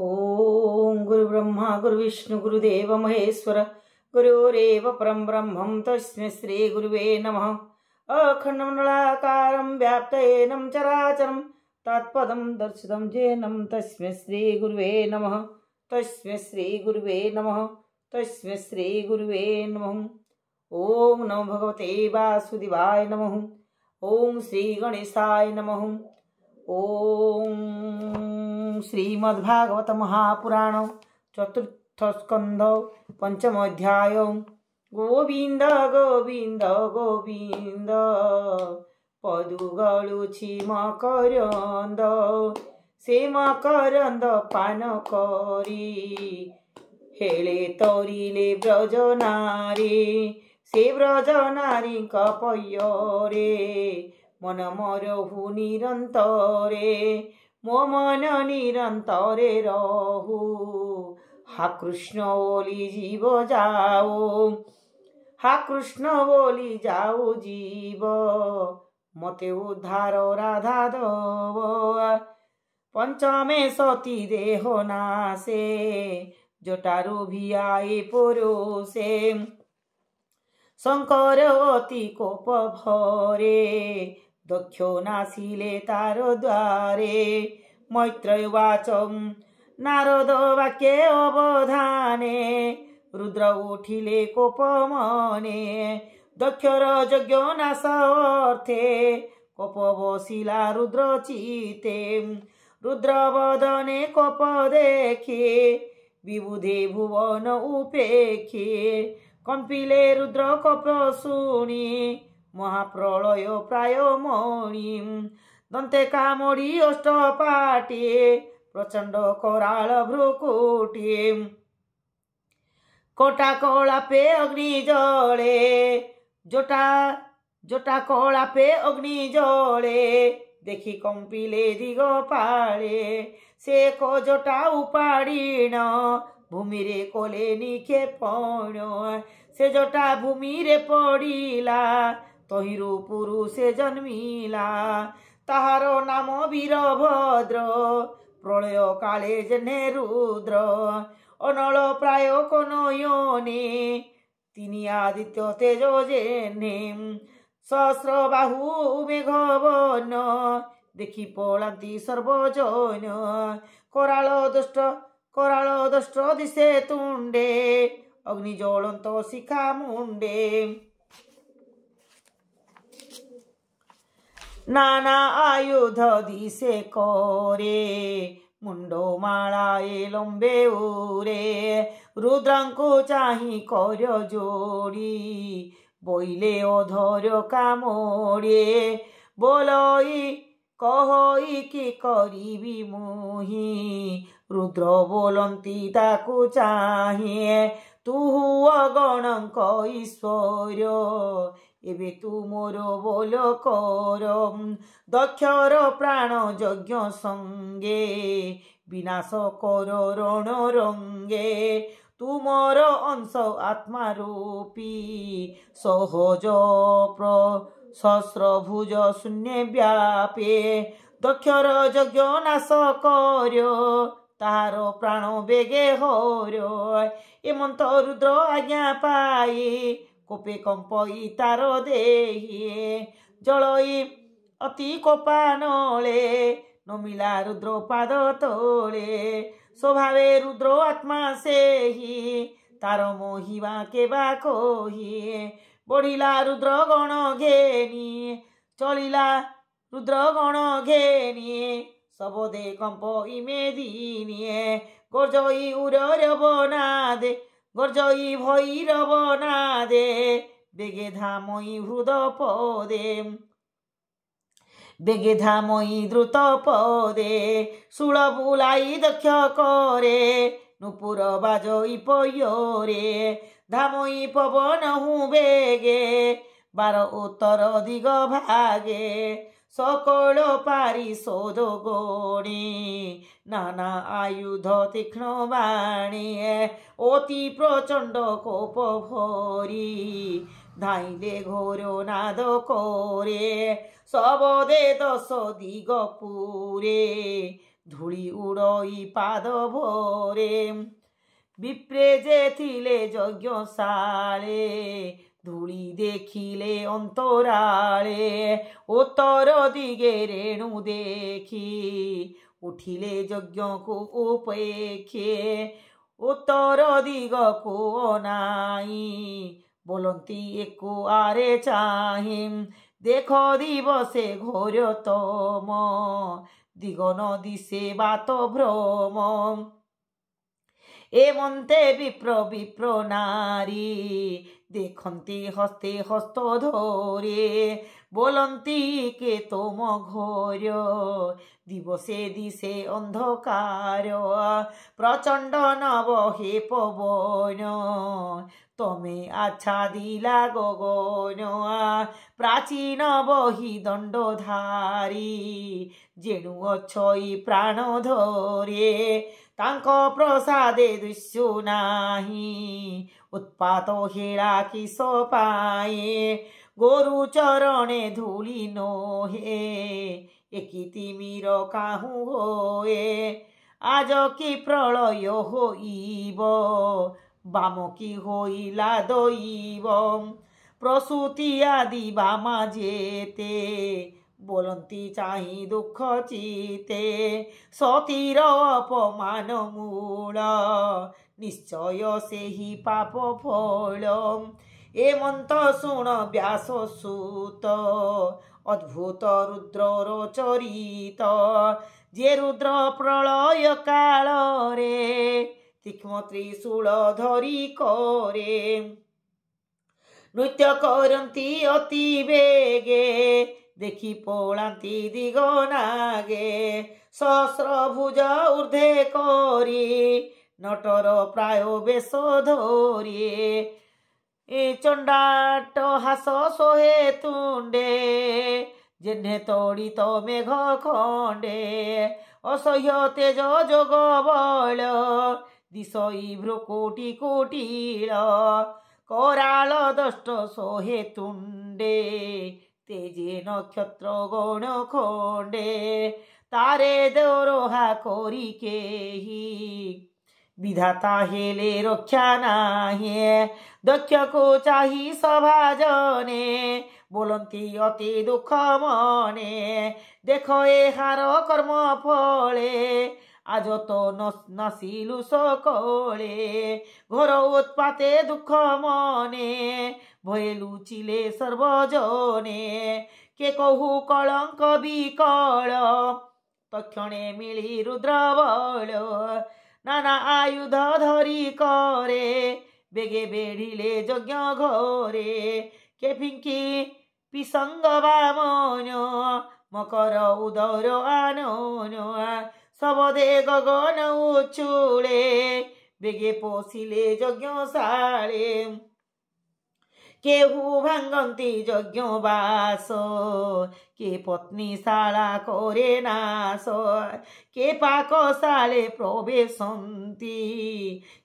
ओम गुरु ब्रह्मा गुरु विष्णु गुरुदेव महेश्वर गुरुरेव परम ब्रह्मं तस्मै श्री गुरुवे नमः। अखण्डमण्डलाकारं व्याप्तयेनं चराचरं तत्पदं दर्शितं येनं तस्मै श्री गुरुवे नमः। तस्मै श्री गुरुवे नमः। तस्मै श्री गुरुवे नमः। ओम नमो भगवते वासुदेवाय नमः। ओम श्री गणेशाय नमः। ओम श्रीमद्भागवत महापुराण चतुर्थ स्कंध पंचम अध्याय। गोविंद गोविंद गोविंद पदुगलुछि मकरंद से मकरंद पान करी हेले तोरिले ब्रज नारी से ब्रज नारी कपयरे मन मरहु निरंतरे मो मन निरंतरे रहु हा कृष्ण बोली जीव जाओ हा कृष्ण बोली जाओ जीव मते उद्धार राधा दव पंचमे सती देह नासे जटारु भियाए पुरुषे शंकर अति कोप भरे दक्षो नासिले तार द्वारे मैत्रेयवाच नारद वाक्ये अवधाने रुद्र उठिले कोप मने दक्षर यज्ञ नाश अर्थे कोप बसिला रुद्र चिते रुद्र बदने कोप देखि विबुधे भुवन उपेक्षे कंपिले रुद्र कोप शुणी महाप्रलय प्राय मणि दंते कामड़ी अष्टपाटी प्रचंड कराल भ्रुकुटी कोटा कलापे अग्नि जले जोटा जोटा कलापे अग्नि जले देखि कंपिले दिगपाले से को जोटा उपाड़ीण भूमि रे कोले निक्षेपण से जोटा भूमि रे पड़िला तहिरु पुरुषे जन्मिला ताहारो नाम वीरभद्र प्रलय काले जने रुद्र अनल प्राय कनयने तिनि आदित्य तेजो जेने सहस्र बाहु मेघवन देखि पलांती सर्वजन कराल दुष्ट दिशे तुंडे अग्नि ज्वलंत शिखा मुंडे नाना आयुध दिशे करे मुंडो मालाए लंबे उरे रुद्रंको चाही कर जोड़ी बोइले अधर कामोड़े बोलई कहई कि करिबी मुही रुद्र बोलंती ताकू चाहे तू अगणक ईश्वर एबे तू मोर बोल कर दक्षर प्राण यज्ञ संगे विनाश कर रण रंगे तू मोर अंश आत्मा रूपी सहज सहस्रभुज शून्य व्यापे दक्षर यज्ञ नाश कर तार प्राण बेगे हर एमंत रुद्र आज्ञा पाई कोपे कंपई तार देहि जलई अति कोपा नले नमिला रुद्र पाद तोले स्वभावे रुद्र आत्मा से ही तार मोहिमा केबा कोही बढ़िला रुद्र गण घेनी चलिला रुद्र गण घेनी सबदे कंप इमे दिनिए गर्जई उरव नादे गर्जई भैरव नादे बेगे धामई हृद पदे बेगे धामई द्रुत पदे शूल बुलाई दक्ष करे नुपुर बाजई पयोरे धामई पवन हूँ बेगे बार उत्तर दिग भागे सकल पारिशोध गोणी नाना आयुध तीक्ष्ण बाणी अति प्रचंड कोप भरी धाइले घोर नाद करे सबदे दश दिग पुरे ଧୂଳି ଉଡ଼ଇ ପାଦ ଭୋରେ। ବିପ୍ରେ ଯେ ଥିଲେ ଯଜ୍ଞଶାଳେ ଧୂଳି ଦେଖିଲେ ଅନ୍ତରାଳେ। ଉତ୍ତର ଦିଗେ ରେଣୁ ଦେଖି ଉଠିଲେ ଯଜ୍ଞକୁ ଉପେକ୍ଷେ। ଉତ୍ତର ଦିଗକୁ ଅନାଇ ବୋଲନ୍ତି ଏକୁଆରେ ଚାହିଁ। ଦେଖ ଦିବସେ ଘୋରତମ ଦିଗ ନ ଦିଶେ ବାତ ଭ୍ରମ। ଏମନ୍ତେ ବିପ୍ର ନାରୀ ଦେଖନ୍ତି ହସ୍ତେ ହସ୍ତ ଧରେ। ବୋଲନ୍ତି କେ ତମ ଘର ଦିବସେ ଦିଶେ ଅନ୍ଧକାର। ପ୍ରଚଣ୍ଡ ନବ হে ପବନ ତମେ ଆଚ୍ଛାଦିଲା ଗଗନ। ପ୍ରାଚୀନ ବହି ଦଣ୍ଡଧାରୀ ଯେଣୁ ଅଛଇ ପ୍ରାଣ ଧରେ। ତାଙ୍କ ପ୍ରସାଦେ ଦୃଶ୍ୟ ନାହିଁ ଉତ୍ପାତ ହେଳା କିସ ପାଇଁ। ଗୋରୁ ଚରଣେ ଧୂଳି ନୋହେ ଏକି ତିମିର କାହୁଁ ହୋଏ। আজ কি প্রলয় হইব বাম কি হইলা দইব। প্রসূতি আদি বামা যেতে বলন্তি চাহি দুঃখ চিতে। সতীর অপমান মূল নিশ্চয় সেই পাপ ফল। এমন্ত শুণ ব্যাস সুত অদ্ভুত রুদ্রর চরিত। যে রুদ্র প্রলয় কালরে তীক্ষ্ণ ত্রিশূল ধরি করে। নৃত্য করন্তি অতি বেগে দেখি পলান্তি দিগ নাগে। সহস্র ভুজ ঊর্ধ্বে করি নটর প্রায় বেশ ধরি। চণ্ডাট হাস সোহে তুণ্ডে যেনে তড়িত মেঘ খণ্ডে। অসহ্য তেজ যোগ বল দিশই ভ্রুকুটি কুটিল। कराल दष्ट सोहे तुंडे तेजे नक्षत्र गण खंडे। तारे देवरोहा करी केही विधाता हेले रक्षा नाही। दक्ष को चाही सभा जने बोलती अति दुख मने। देख एहार कर्म फले आज तो नासिलु सकले। घोर उत्पाते दुख मने भये लुचिले सर्वजने। के कहू कलंक विकल तक्षणे मिली रुद्रबल। नाना आयुध धरी करे बेगे बेढ़िले यज्ञ घरे। के फिंकी पिसंग बामन मकर उदर आनन। सबदे गगन उचूले बेगे पोषिले यज्ञशाले। केहू भांगती यज्ञ बास के पत्नीशाला करे नाश। के पाकशाले प्रवेशन्ति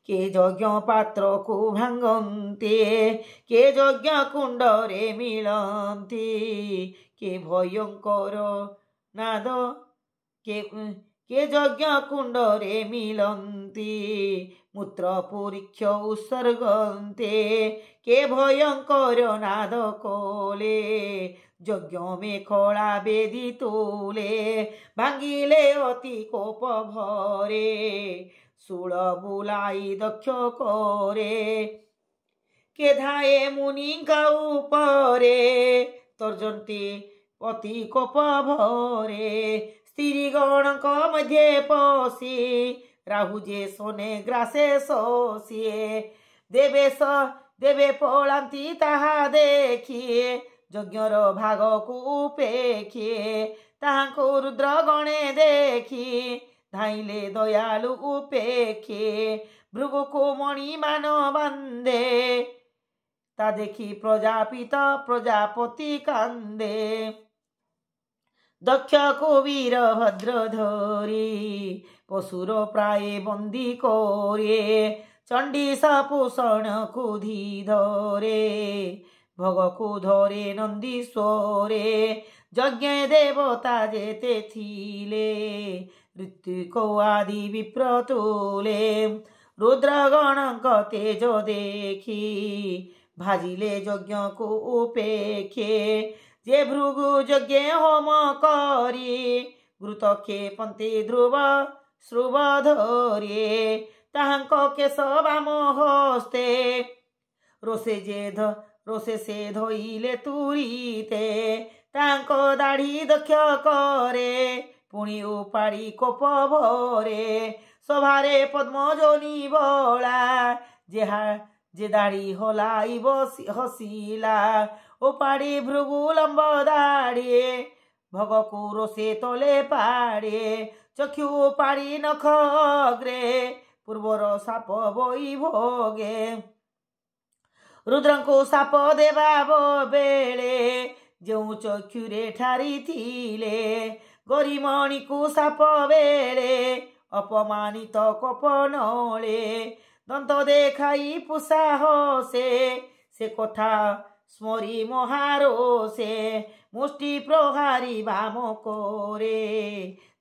के यज्ञ पात्र को भांगन्ति। के यज्ञ कुंडरे मिलन्ति के भयंकर नाद। के यज्ञ कुंडरे मिलन्ति मूत्र परीक्ष उत्सर्गन्ते। के भयंकर नाद कोले यज्ञ मेखला बेदी तोले। भांगिले अति कोप भरे शूल बुलाई दक्ष करे। के धाये मुनिका उपरे तर्जन्ति अति कोप भरे। स्त्री गणक मध्य पशि राहु जे सोने ग्रासे शोषिए। देवे पलांती ताहा देखिए यज्ञर भाग को उपेक्षिए। ताहाको रुद्र गणे देखी धाइले दयालु उपेक्षिए। भृगु को मणि मान बांधे ता देखी प्रजापति कांदे। दक्ष को वीर भद्र धरी पशुर प्राय बंदी करे। चंडी सापोषण को धी धरे भग को धरे नंदीश्वरे। यज्ञ देवता जेते थिले ऋत्विको आदि विप्रतुले रुद्रगणक तेज देखी भाजिले यज्ञ को उपेक्षे जे भृगु यज्ञ होम करी गुरुतक्षे पंते ध्रुव श्रुव धरे ताहांक केश बाम हस्ते रोसे से धोइले तुरीते तांको दाढ़ी दक्ष करे पुणी उपाड़ी कोप भरे सभारे पद्म जोनी बला जे दाढ़ी हलाई हसिला उपाड़ी भृगु लंब दाढ़ी भगकु रोसे तले पाड़े चक्षु पाड़ी नख अग्रे पूर्वर साप बई भोगे रुद्रंको साप देवा बेले जो चक्षुरे ठारी थिले गरीमणि को साप बेले अपमानित कोपनले दंत देखाई पुषाह से कथा स्मरी महारो से मुष्टि प्रहारी बाम कोरे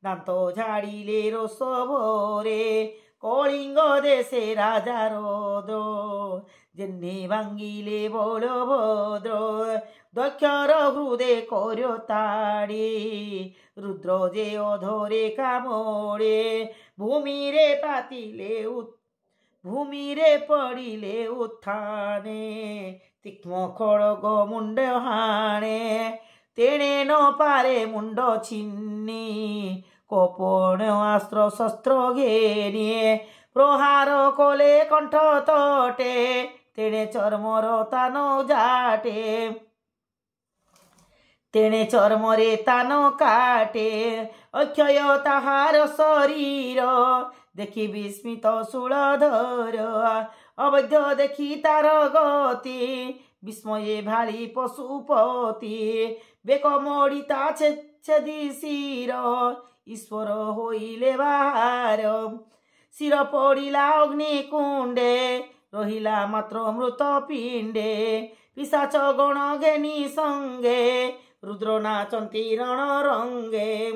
दांत झाड़िले रोष भोरे कलिंग देशे राजा रोद्र जेन्ने भांगिले बलभद्र दक्षर हृदे कर्यो ताड़ी रुद्र जे अधरे कामड़े भूमिरे पड़िले उत्थाने तीक्ष्ण खड़ग मुंड हाणे तेणे न पारे मुंड छिन्नी कोपण अस्त्र शस्त्र घेनिए प्रहार कोले कंठ तटे तेणे चर्मर तान जाटे तेणे चर्मरे तान काटे अक्षय ताहार शरीर देखि विस्मित शूलधर अवैध देखि तार गति विस्मये भाली पशुपति बेक मोड़िता छेदी शिर ईश्वर होइले बाहार शिर पड़िला अग्निकुंडे रहिला मात्र मृत पिंडे पिशाच गण घेनी संगे रुद्र नाचंती रण रंगे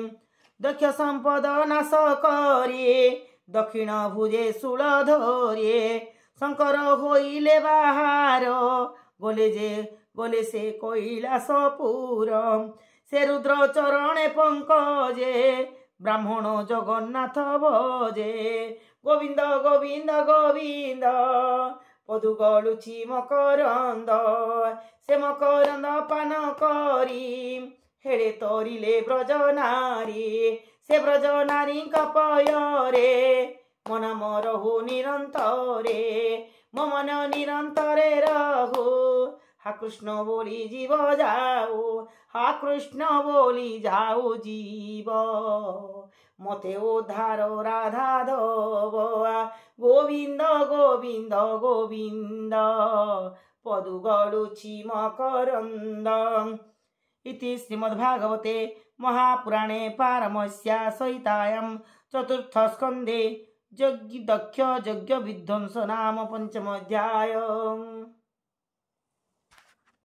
दक्ष संपद नाश करी दक्षिण भुजे शूल धरे शंकर होइले बाहार गले से कैलासपुर से रुद्र चरणे पंकजे ब्राह्मण जगन्नाथ भजे गोविंद गोविंद गोविंद पदु गलुची मकरंद से मकरंद पान करी हेड़े तोरिले ब्रज नारी से ब्रज नारी कपयरे मन मरहु निरंतरे मो मन निरंतरे रहु हा कृष्ण बोली जीव जाऊ हा कृष्ण बोली जाऊ जीव मते उद्धार राधा धव गोविंद गोविंद गोविंद पदु गलुची मकरंद इति श्रीमद्भागवते महापुराणे पारमहंस्या संहितायां चतुर्थ स्कंदे दक्ष यज्ञ विध्वंस नाम पंचम अध्याय।